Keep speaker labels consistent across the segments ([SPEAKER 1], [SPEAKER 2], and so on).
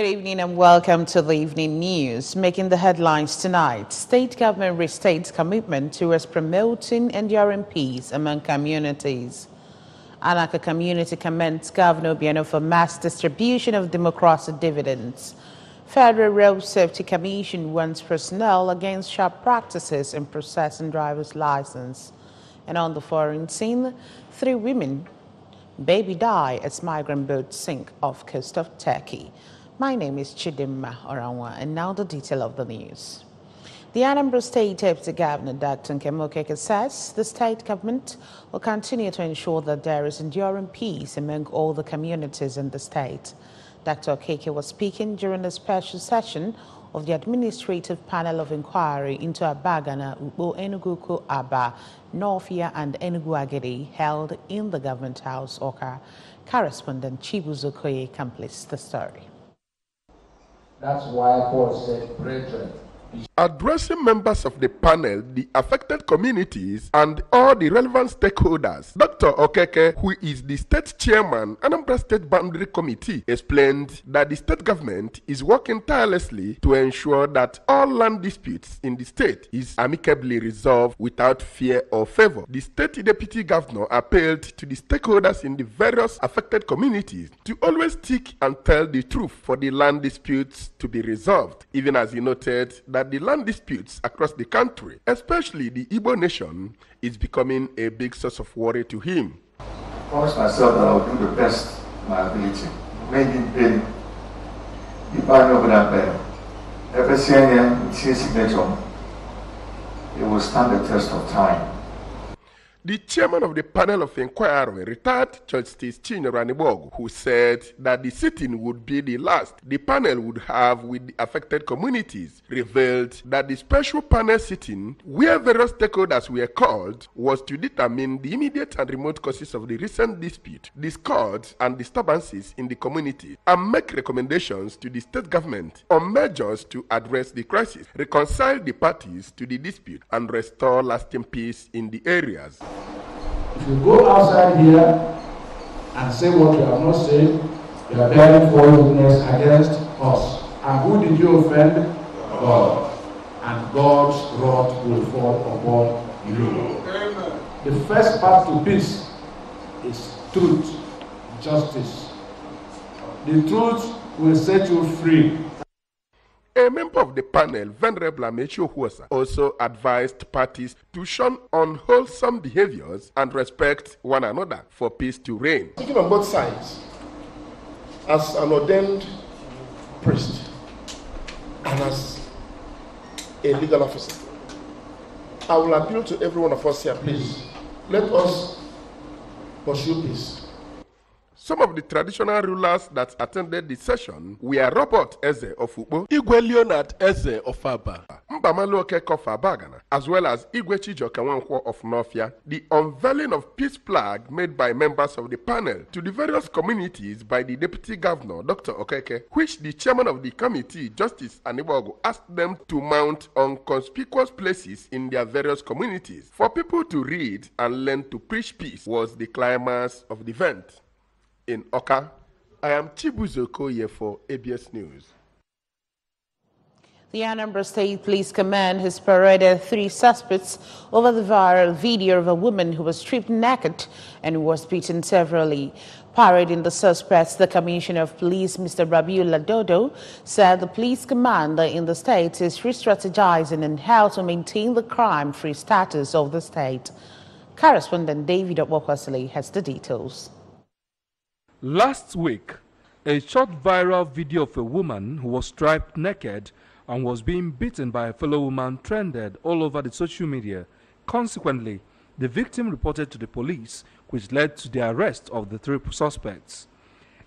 [SPEAKER 1] evening and welcome to the evening news. Making the headlines tonight, state government restates commitment towards promoting enduring peace among communities. Anaka community commends Governor Obiano for mass distribution of democratic dividends. Federal Road Safety Commission warns personnel against sharp practices in processing driver's license. And on the foreign scene, 3 women baby die as migrant boats sink off coast of Turkey. My name is Chidimma Oranwa, and now the detail of the news. The Anambra State Deputy Governor, Dr. Nkemokeke, says the state government will continue to ensure that there is enduring peace among all the communities in the state. Dr. Okeke was speaking during a special session of the Administrative Panel of Inquiry into Abagana, Ubo, Enugu, Aba, Northia, and Enugu Agedi held in the Government House, Oka. Correspondent Chibuzo Koye completes the story.
[SPEAKER 2] That's why Paul said, brethren.
[SPEAKER 3] Addressing members of the panel, the affected communities, and all the relevant stakeholders, Dr. Okeke, who is the state chairman, Anambra State Boundary Committee, explained that the state government is working tirelessly to ensure that all land disputes in the state is amicably resolved without fear or favor. The state deputy governor appealed to the stakeholders in the various affected communities to always stick and tell the truth for the land disputes to be resolved, even as he noted that the land disputes across the country, especially the Igbo nation, is becoming a big source of worry to him.
[SPEAKER 2] I promise myself that I will do the best of my ability. Maybe in the buying over that bed. Every senior signature, it will stand the test of time.
[SPEAKER 3] The chairman of the panel of inquiry, retired Justice Chinyere Anibogu, who said that the sitting would be the last the panel would have with the affected communities, revealed that the special panel sitting, where various stakeholders were called, was to determine the immediate and remote causes of the recent dispute, discords and disturbances in the community, and make recommendations to the state government on measures to address the crisis, reconcile the parties to the dispute, and restore lasting peace in the areas.
[SPEAKER 4] If you go outside here and say what you have not said, you are bearing false witness against us. And who did you offend? God. And God's wrath will fall upon you. Amen. The first path to peace is truth, justice. The truth will set you free.
[SPEAKER 3] A member of the panel, Venerable Amechi Ohuosa, also advised parties to shun unwholesome behaviors and respect one another for peace to reign.
[SPEAKER 5] Speaking on both sides, as an ordained priest and as a legal officer, I will appeal to every one of us here, please, let us pursue peace.
[SPEAKER 3] Some of the traditional rulers that attended the session were Robert Eze of Ubo, Igwe Leonard Eze of Aba, Mbamalu Okeke of Abagana, as well as Igwe Chijoka Nwankwo of Northia. The unveiling of peace flag made by members of the panel to the various communities by the Deputy Governor, Dr. Okeke, which the chairman of the committee, Justice Anibogu, asked them to mount on conspicuous places in their various communities for people to read and learn to preach peace, was the climax of the event. In Oka, I am Chibuzo Koye for ABS News.
[SPEAKER 1] The Anambra State Police Command has paraded 3 suspects over the viral video of a woman who was stripped naked and was beaten severely. Parading the suspects, the Commissioner of Police, Mr. Rabiu Ladodo, said the police commander in the state is re-strategizing on how to maintain the crime-free status of the state. Correspondent David Okwasili has the details.
[SPEAKER 6] Last week, a short viral video of a woman who was stripped naked and was being beaten by a fellow woman trended all over the social media. Consequently, the victim reported to the police, which led to the arrest of the 3 suspects.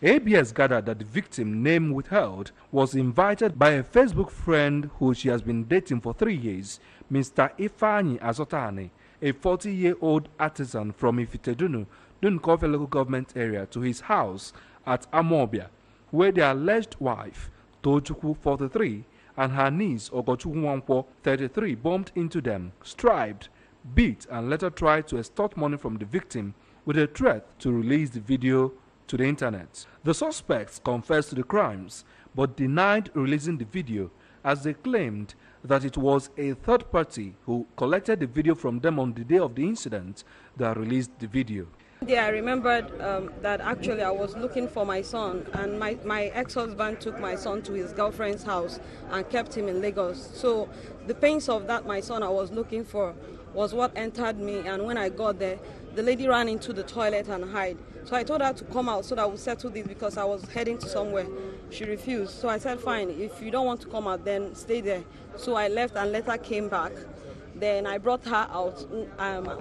[SPEAKER 6] ABS gathered that the victim, name withheld, was invited by a Facebook friend who she has been dating for 3 years, Mr. Ifeanyi Azotani, a 40-year-old artisan from Ifitedunu, Dunkofe local government area, to his house at Amobia, where the alleged wife, Tochukwu, 43, and her niece, Ogochukwu Nwankwo, 33, bumped into them, stripped, beat, and later tried to extort money from the victim with a threat to release the video to the internet. The suspects confessed to the crimes, but denied releasing the video, as they claimed that it was a third party who collected the video from them on the day of the incident that released the video.
[SPEAKER 7] Yeah, I remembered that actually I was looking for my son, and my ex-husband took my son to his girlfriend's house and kept him in Lagos. So the pains of that my son I was looking for was what entered me, and when I got there, the lady ran into the toilet and hid. So I told her to come out so that I would settle this because I was heading to somewhere. She refused. So I said, fine, if you don't want to come out, then stay there. So I left and later came back. Then I brought her out.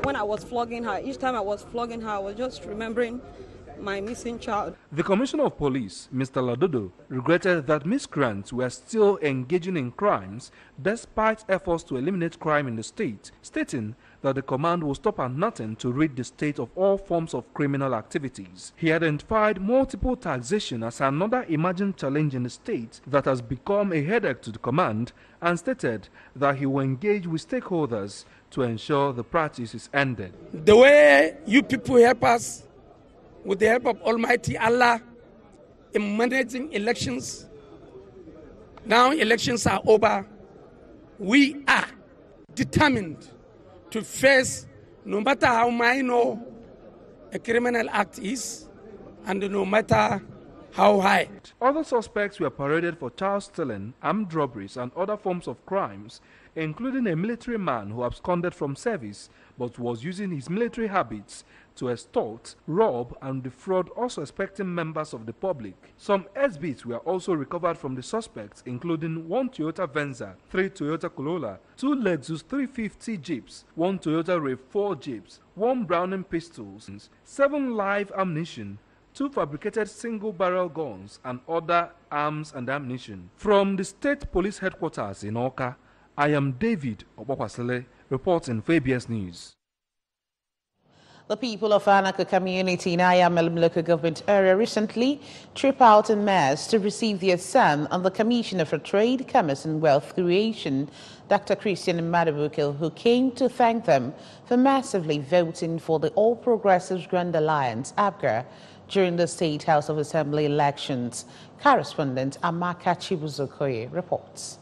[SPEAKER 7] When I was flogging her, each time I was flogging her, I was just remembering my missing child.
[SPEAKER 6] The Commissioner of Police, Mr. Ladodo, regretted that miscreants were still engaging in crimes despite efforts to eliminate crime in the state, stating that the command will stop at nothing to rid the state of all forms of criminal activities. He identified multiple taxation as another emerging challenge in the state that has become a headache to the command, and stated that he will engage with stakeholders to ensure the practice is ended.
[SPEAKER 8] The way you people help us with the help of Almighty Allah in managing elections, now elections are over, we are determined to face, no matter how minor a criminal act is, and no matter how high.
[SPEAKER 6] Other suspects were paraded for child stealing, armed robberies, and other forms of crimes, including a military man who absconded from service but was using his military habits to extort, rob, and defraud unsuspecting members of the public. Some exhibits were also recovered from the suspects, including 1 Toyota Venza, 3 Toyota Corolla, 2 Lexus 350 Jeeps, 1 Toyota RAV4 Jeeps, 1 Browning pistols, 7 live ammunition, 2 fabricated single-barrel guns, and other arms and ammunition. From the State Police Headquarters in Awka, I am David Obokwasile, reporting for ABS News.
[SPEAKER 1] The people of Anaka community in Ayamelum local government area recently tripped out en masse to receive their son and the Commissioner for Trade, Commerce and Wealth Creation, Dr. Christian Madabukil, who came to thank them for massively voting for the All Progressives Grand Alliance, ABGA, during the State House of Assembly elections. Correspondent Amaka Chibuzokoye reports.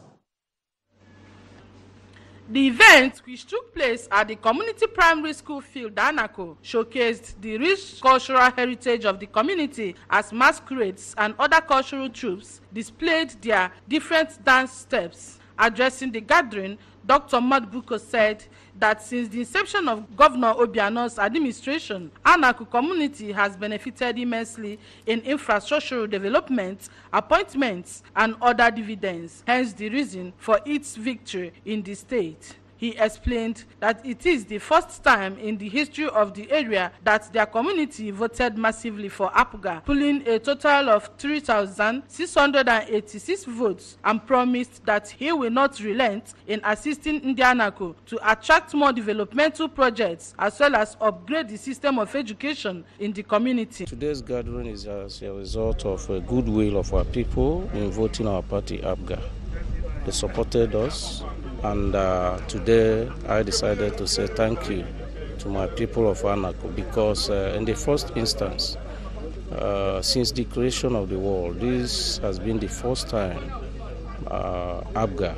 [SPEAKER 9] The event, which took place at the Community Primary School field, Anako, showcased the rich cultural heritage of the community as masquerades and other cultural troupes displayed their different dance steps. Addressing the gathering, Dr. Madbuko said that since the inception of Governor Obiano's administration, Anako community has benefited immensely in infrastructural development, appointments, and other dividends, hence the reason for its victory in the state. He explained that it is the first time in the history of the area that their community voted massively for APGA, pulling a total of 3,686 votes, and promised that he will not relent in assisting Indianaco to attract more developmental projects as well as upgrade the system of education in the community.
[SPEAKER 10] Today's gathering is as a result of a goodwill of our people in voting our party APGA. They supported us. And today I decided to say thank you to my people of Anako because in the first instance, since the creation of the world, this has been the first time ABGA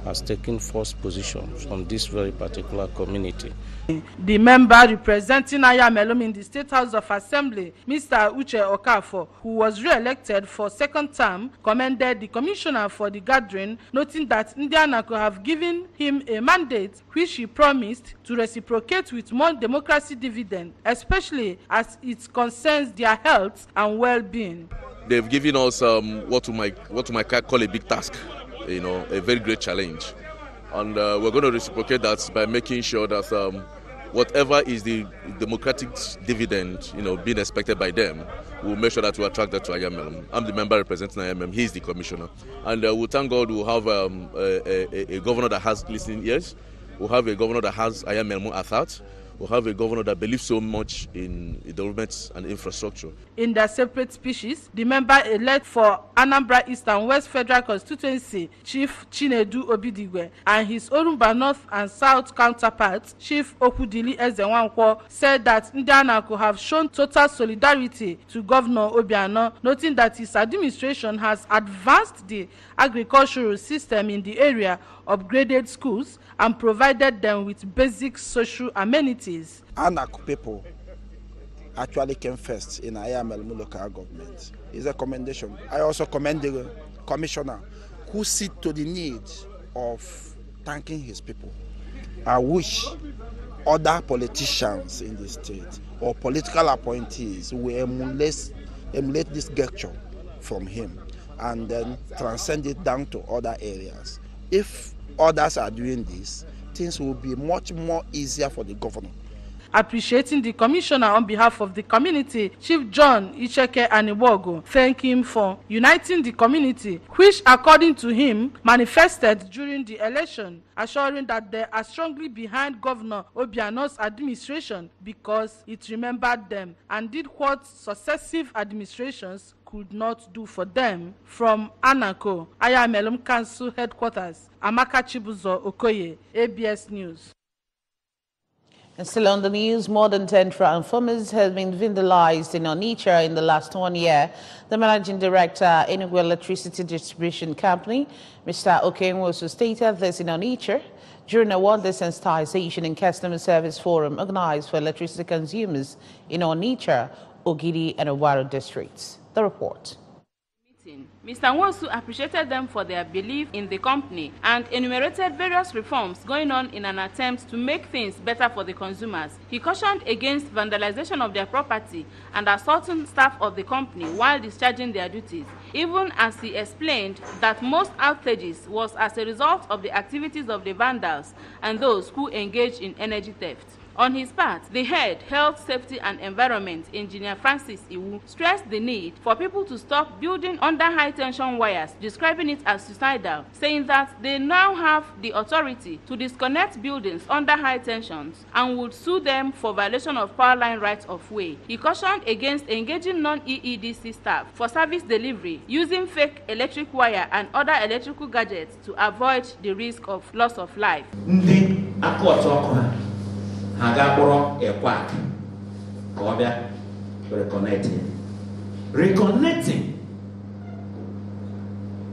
[SPEAKER 10] has taken first position from this very particular community.
[SPEAKER 9] The member representing Ayamelum in the State House of Assembly, Mr. Uche Okafo, who was re-elected for second term, commended the commissioner for the gathering, noting that Indianaco have given him a mandate which he promised to reciprocate with more democracy dividend, especially as it concerns their health and well-being.
[SPEAKER 11] They've given us what we might call a big task, a very great challenge. And we're going to reciprocate that by making sure that whatever is the democratic dividend, being expected by them, we'll make sure that we attract that to IMM. I'm the member representing IMM. He's the commissioner. And we'll thank God we'll have a governor that has listening ears. We'll have a governor that has IMM at heart. we have a governor that believes so much in development and infrastructure.
[SPEAKER 9] In their separate speeches, the member-elect for Anambra East and West Federal Constituency, Chief Chinedu Obidigwe, and his Orumba North and South counterpart, Chief Okudili Ezenwankwo, said that Ndianako have shown total solidarity to Governor Obiano, noting that his administration has advanced the agricultural system in the area, upgraded schools, and provided them with basic social amenities.
[SPEAKER 12] Anako people actually came first in IML local government. It's a commendation. I also commend the commissioner who see to the need of thanking his people. I wish other politicians in the state or political appointees will emulate this gesture from him and then transcend it down to other areas. If others are doing this, things will be much more easier for the governor.
[SPEAKER 9] Appreciating the commissioner on behalf of the community, Chief John Icheke Aniwogo thanked him for uniting the community, which according to him manifested during the election, assuring that they are strongly behind Governor Obiano's administration because it remembered them and did what successive administrations could not do for them. From Anako, Ayamelum Council Headquarters, Amaka Chibuzo Okoye, ABS News.
[SPEAKER 1] And still on the news, more than 10 transformers have been vandalized in Onitsha in the last 1 year. The managing director, Enugu Electricity Distribution Company, Mr. Okenwosu, stated this in Onitsha during a one-day sensitization and customer service forum organized for electricity consumers in Onitsha, Ogidi, and Owaro districts. The report.
[SPEAKER 13] Mr. Nwosu appreciated them for their belief in the company and enumerated various reforms going on in an attempt to make things better for the consumers. He cautioned against vandalization of their property and assaulting staff of the company while discharging their duties, even as he explained that most outages was as a result of the activities of the vandals and those who engage in energy theft. On his part, the head, Health, Safety and Environment, Engineer Francis Iwu, stressed the need for people to stop building under high-tension wires, describing it as suicidal, saying that they now have the authority to disconnect buildings under high tensions and would sue them for violation of power line rights of way. He cautioned against engaging non-EEDC staff for service delivery, using fake electric wire and other electrical gadgets to avoid the risk of loss of life.
[SPEAKER 14] Reconnecting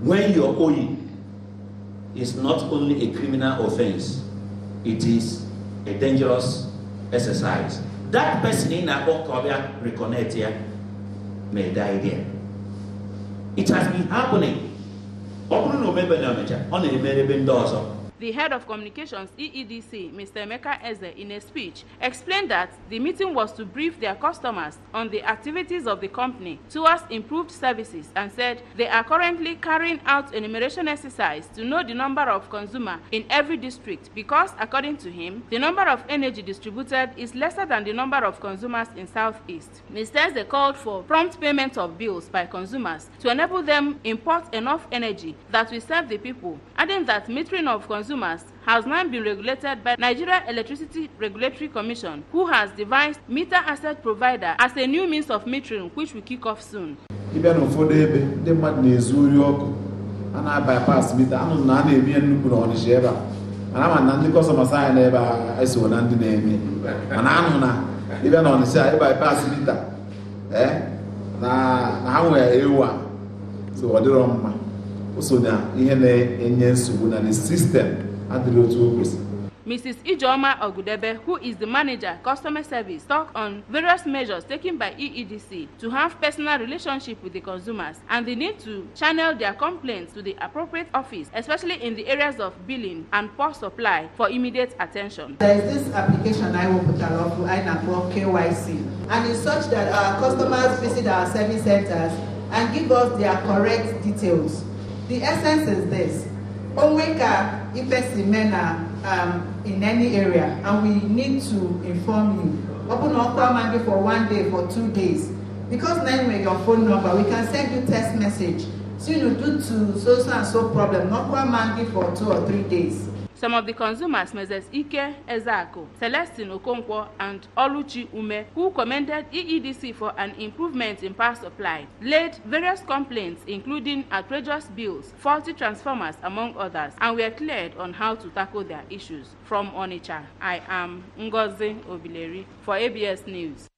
[SPEAKER 14] when you're owing is not only a criminal offense, it is a dangerous exercise. That person in a reconnect here may die there. It has been happening.
[SPEAKER 13] The head of communications, EEDC, Mr. Emeka Eze, in a speech, explained that the meeting was to brief their customers on the activities of the company towards improved services and said they are currently carrying out enumeration exercise to know the number of consumers in every district because, according to him, the number of energy distributed is lesser than the number of consumers in Southeast. Mr. Eze called for prompt payment of bills by consumers to enable them import enough energy that will serve the people, adding that metering of consumers has now been regulated by Nigeria Electricity Regulatory Commission, who has devised meter asset provider as a new means of metering, which will kick off soon.
[SPEAKER 4] Bypass meter.
[SPEAKER 13] Mrs. Ijoma Ogudebe, who is the manager, customer service, talked on various measures taken by EEDC to have personal relationship with the consumers and the need to channel their complaints to the appropriate office, especially in the areas of billing and power supply, for immediate attention.
[SPEAKER 15] There is this application I will put along for KYC, and it's such that our customers visit our service centers and give us their correct details. The essence is this: Onweka Ipesimena in any area, and we need to inform you. Open Okwa for 1 day, for 2 days. Because now with your phone number, we can send you text message. So you do to so and so problem, Okwa for 2 or 3 days.
[SPEAKER 13] Some of the consumers, Mrs. Ike Ezako, Celestine Okonkwo, and Oluchi Ume, who commended EEDC for an improvement in power supply, laid various complaints including outrageous bills, faulty transformers, among others, and were cleared on how to tackle their issues. From Onitsha, I am Ngozi Obileri for ABS News.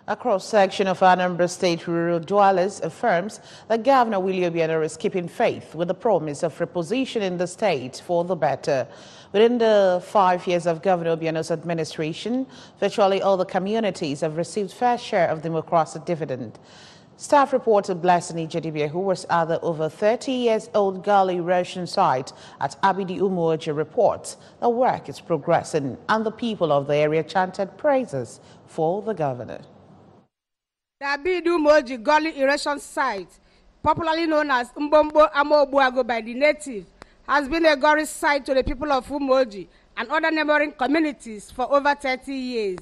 [SPEAKER 1] A cross-section of Anambra State rural dwellers affirms that Governor Willie Obianor is keeping faith with the promise of repositioning the state for the better. Within the 5 years of Governor Obianor's administration, virtually all the communities have received fair share of democratic dividend. Staff reporter Blessing Ijedibia, who was at the over 30-years-old gully erosion site at Abidi Umoja, reports the work is progressing and the people of the area chanted praises for the governor.
[SPEAKER 16] The Abidi Umoja Gully Erosion Site, popularly known as Mbombo Amobuago by the natives, has been a glory site to the people of Umoji and other neighboring communities for over 30 years.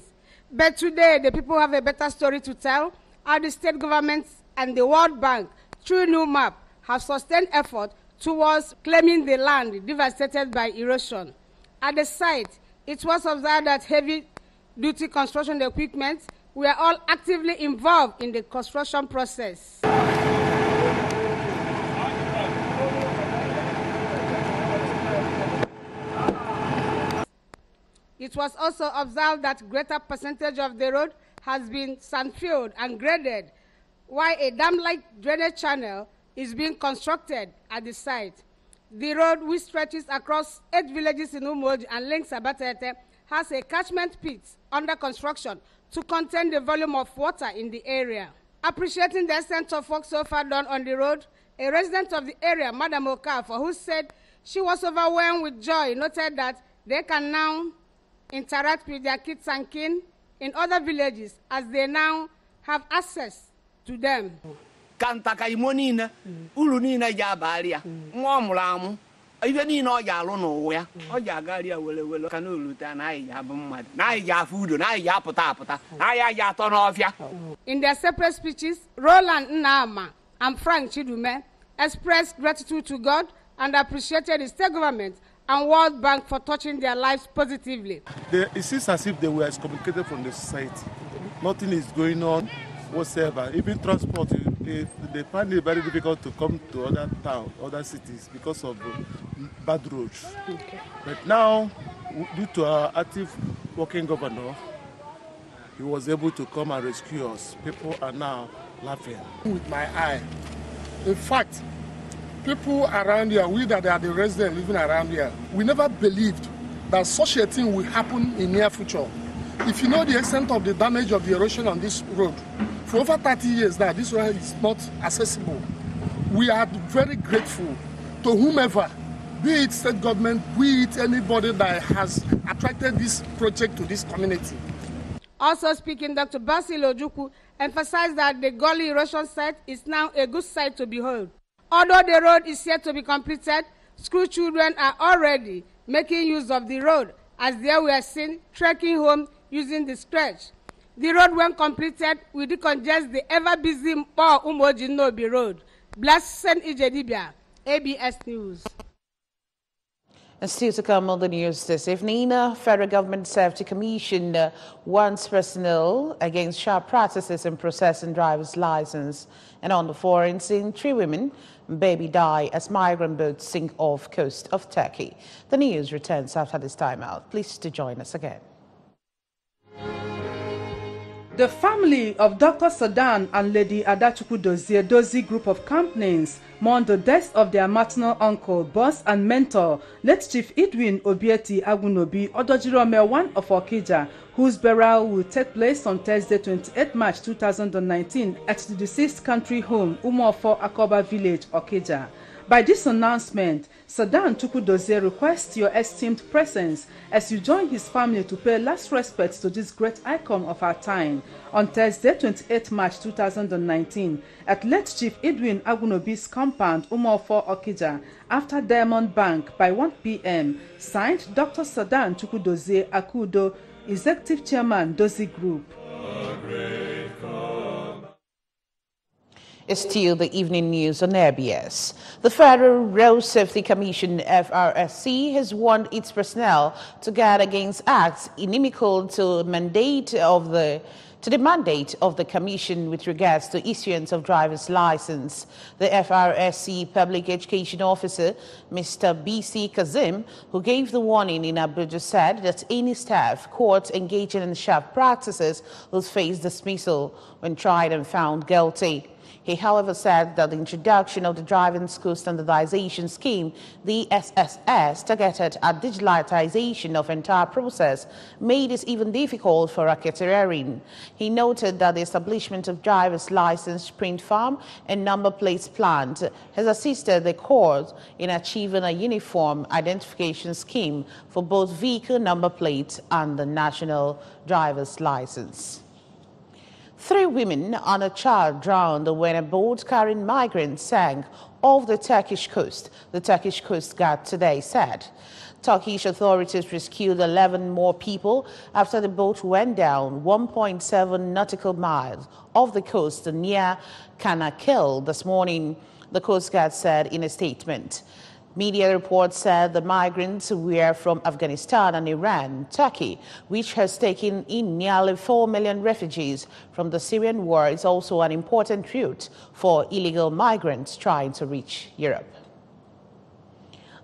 [SPEAKER 16] But today, the people have a better story to tell, how the state government and the World Bank, through new map, have sustained effort towards claiming the land devastated by erosion. At the site, it was observed that heavy-duty construction equipment were all actively involved in the construction process. It was also observed that greater percentage of the road has been sand-filled and graded, while a dam-like drainage channel is being constructed at the site. The road, which stretches across 8 villages in Umoji and links Abatete, has a catchment pit under construction to contain the volume of water in the area. Appreciating the extent of work so far done on the road, a resident of the area, Madam Okafor, who said she was overwhelmed with joy, noted that they can now interact with their kids and kin in other villages as they now have access to them.
[SPEAKER 17] Kantaka imonina, ulunina ya baria, mwamulamu, even in all yalono, or yagaria will canuluta, Naya, Naya food, Naya potapota, Naya yatonofia.
[SPEAKER 16] In their separate speeches, Roland Nama and Frank Chidume expressed gratitude to God and appreciated the state government and World Bank for touching their lives positively.
[SPEAKER 5] It seems as if they were excommunicated from the society. Nothing is going on whatsoever. Even transport, they find it very difficult to come to other towns, other cities because of bad roads. Okay. But now, due to our active working governor, he was able to come and rescue us. People are now laughing.
[SPEAKER 18] With my eye. In fact, people around here, we that are the residents living around here, we never believed that such a thing will happen in near future. If you know the extent of the damage of the erosion on this road, for over 30 years now, this road is not accessible. We are very grateful to whomever, be it state government, be it anybody that has attracted this project to this community.
[SPEAKER 16] Also speaking, Dr. Basil Ojukwu emphasized that the Gully Erosion Site is now a good sight to behold. Although the road is yet to be completed, school children are already making use of the road, as they were seen trekking home using the stretch. The road, when completed, will decongest the ever-busy Mpo Umoji Nobi Road. Blessing Ijedibia, ABS News.
[SPEAKER 1] And still to come on the news this evening, Federal Government Safety Commission warns personnel against sharp practices in processing driver's license. And on the foreign scene, 3 women, baby die as migrant boats sink off coast of Turkey. The news returns after this timeout. Please to join us again.
[SPEAKER 9] The family of Dr. Sadan and Lady Adazi Group of companies mourn the death of their maternal uncle, boss and mentor, late Chief Edwin Obieti Agunobi Odojirome, one of Okija, whose burial will take place on Thursday, 28 March 2019 at the deceased country home, Umofo Akoba Village, Okija. By this announcement, Sadan Chukwudozie requests your esteemed presence as you join his family to pay last respects to this great icon of our time on Thursday, 28 March 2019 at late Chief Edwin Agunobi's compound, Umofo Okija, after Diamond Bank by 1 p.m. Signed, Dr. Sadan Chukwudozie Akudo, Executive Chairman, Adazi Group.
[SPEAKER 1] Is still the evening news on ABS. The Federal Road Safety Commission, FRSC, has warned its personnel to guard against acts inimical to the mandate of the Commission with regards to issuance of driver's license. The FRSC Public Education Officer, Mr. B.C. Kazim, who gave the warning in Abuja, said that any staff caught engaging in sharp practices will face dismissal when tried and found guilty. He, however, said that the introduction of the Driving School Standardization Scheme, the SSS, targeted at digitalization of entire process, made it even difficult for racketeering. He noted that the establishment of driver's license, print farm, and number plates plant has assisted the court in achieving a uniform identification scheme for both vehicle number plates and the national driver's license. 3 women and a child drowned when a boat carrying migrants sank off the Turkish coast, the Turkish Coast Guard today said. Turkish authorities rescued 11 more people after the boat went down 1.7 nautical miles off the coast near Kanakil this morning, the Coast Guard said in a statement. Media reports said the migrants were from Afghanistan and Iran. Turkey, which has taken in nearly 4 million refugees from the Syrian war, is also an important route for illegal migrants trying to reach Europe.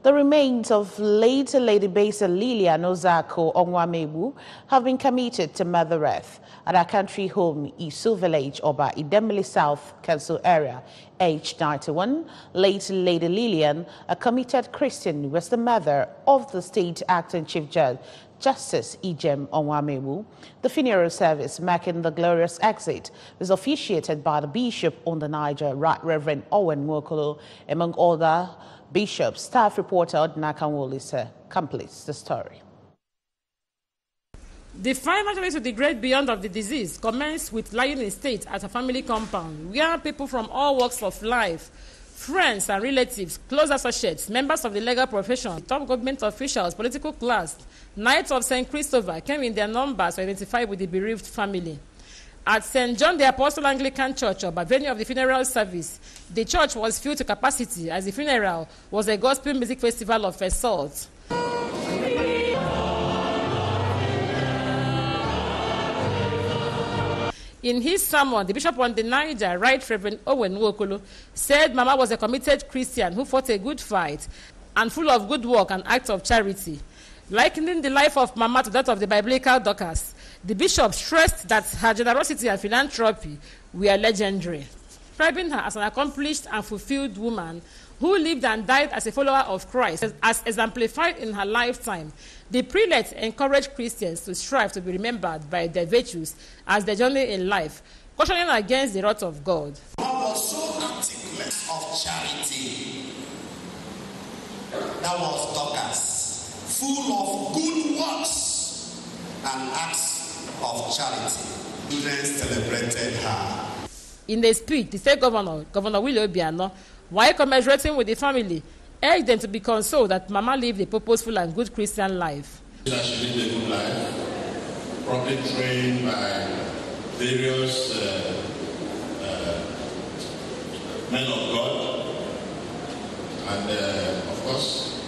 [SPEAKER 1] The remains of late Lady Basil Lilian Ozako Onwamebu have been committed to Mother Earth at her country home, Isu Village, Oba Idemili South Council area. Aged 91, late Lady Lilian, a committed Christian, was the mother of the state acting Chief Judge, Justice Ijem Onwamebu. The funeral service marking the glorious exit was officiated by the Bishop on the Niger, Right Reverend Owen Nwokolo, among other bishops. Staff reporter Odna Kanwolisa completes the story.
[SPEAKER 19] The final journey to the great beyond of the disease commenced with lying in state at a family compound where people from all walks of life, friends and relatives, close associates, members of the legal profession, top government officials, political class, Knights of St. Christopher came in their numbers to identify with the bereaved family. At St. John the Apostle Anglican Church, or by venue of the funeral service, the church was filled to capacity as the funeral was a gospel music festival of a sort. In his sermon, the bishop on the Niger, Right Reverend Owen Nwokolo, said Mama was a committed Christian who fought a good fight and full of good work and acts of charity. Likening the life of Mama to that of the biblical Dorcas, the bishop stressed that her generosity and philanthropy were legendary, describing her as an accomplished and fulfilled woman who lived and died as a follower of Christ, as exemplified in her lifetime. The prelate encouraged Christians to strive to be remembered by their virtues as their journey in life, cautioning against the wrath of God.
[SPEAKER 20] God was so articulate of charity. That was Dorcas, full of good works and acts of charity. Students celebrated her.
[SPEAKER 19] In a speech, the state governor, Governor Willie Obiano, while commiserating with the family, urged them to be consoled that Mama lived a purposeful and good Christian life.
[SPEAKER 21] That she lived a good life, properly trained by various men of God, and of course,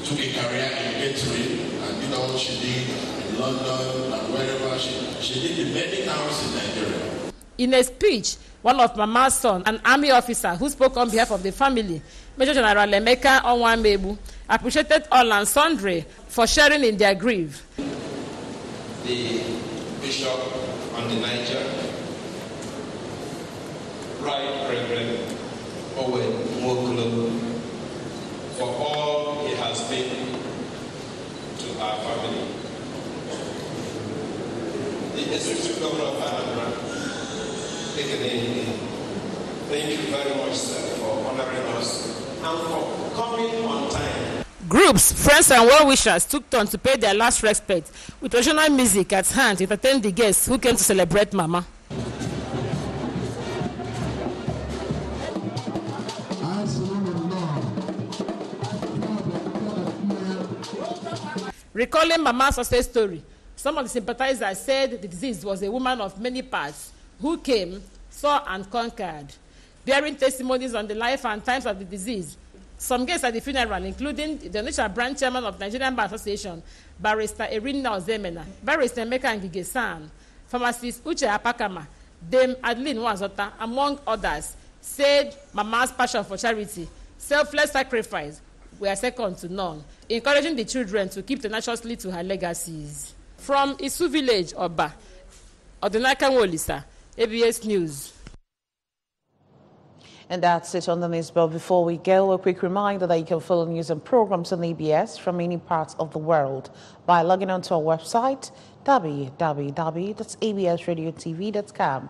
[SPEAKER 21] took a career in catering and did all what she did in London and wherever she did in many towns in Nigeria.
[SPEAKER 19] In a speech, one of Mama's sons, an army officer who spoke on behalf of the family, Major General Emeka Onwamebu, appreciated all and sundry for sharing in their grief.
[SPEAKER 21] The Bishop on the Niger, Right Reverend Owen Nwokolo, for all he has been to our family. The Executive Governor of Anambra, thank you very much, sir, for honoring us and for coming on time.
[SPEAKER 19] Groups, friends, and well-wishers took turn to pay their last respect with traditional music at hand to entertain the guests who came to celebrate Mama. Recalling Mama's success story, some of the sympathizers said the disease was a woman of many parts who came, saw and conquered, bearing testimonies on the life and times of the disease. Some guests at the funeral, including the Onitsha branch chairman of Nigerian Bar Association, Barrister Erinna Ozemena, Barrister Emeka Ngige-San, pharmacist Uche Apakama, Dame Adeline Nwazota, among others, said Mama's passion for charity, selfless sacrifice were second to none, encouraging the children to keep tenaciously to her legacies. From Isu village, Oba, Odunaka Wolisa, ABS News.
[SPEAKER 1] And that's it on the news. But before we go, a quick reminder that you can follow news and programs on ABS from many parts of the world by logging onto our website, www.absradiotv.com.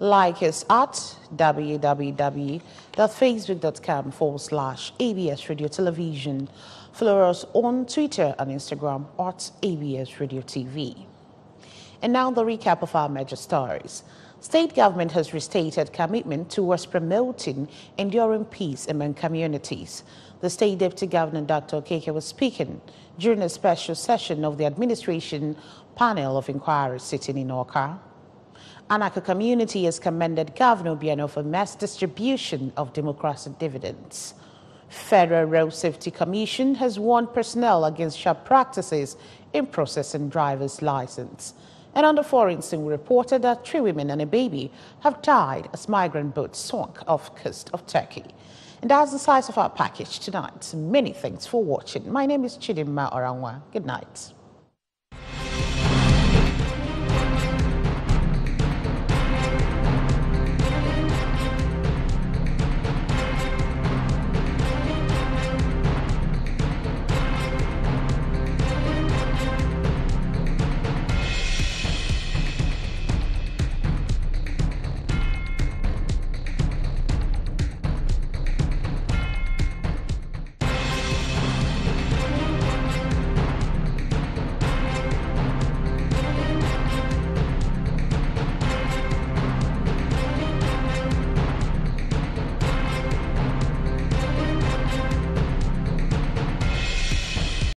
[SPEAKER 1] Like us at www.facebook.com/ABS Radio Television. Follow us on Twitter and Instagram at ABS Radio TV. And now the recap of our major stories. State government has restated commitment towards promoting enduring peace among communities. The State Deputy Governor, Dr. Okeke, was speaking during a special session of the Administration Panel of Inquiry sitting in Awka. Anaka community has commended Governor Obiano for mass distribution of democratic dividends. Federal Road Safety Commission has warned personnel against sharp practices in processing driver's license. And on the foreign scene, we reported that 3 women and a baby have died as migrant boats sunk off coast of Turkey. And that's the size of our package tonight. Many thanks for watching. My name is Chidimma Orangwa. Good night.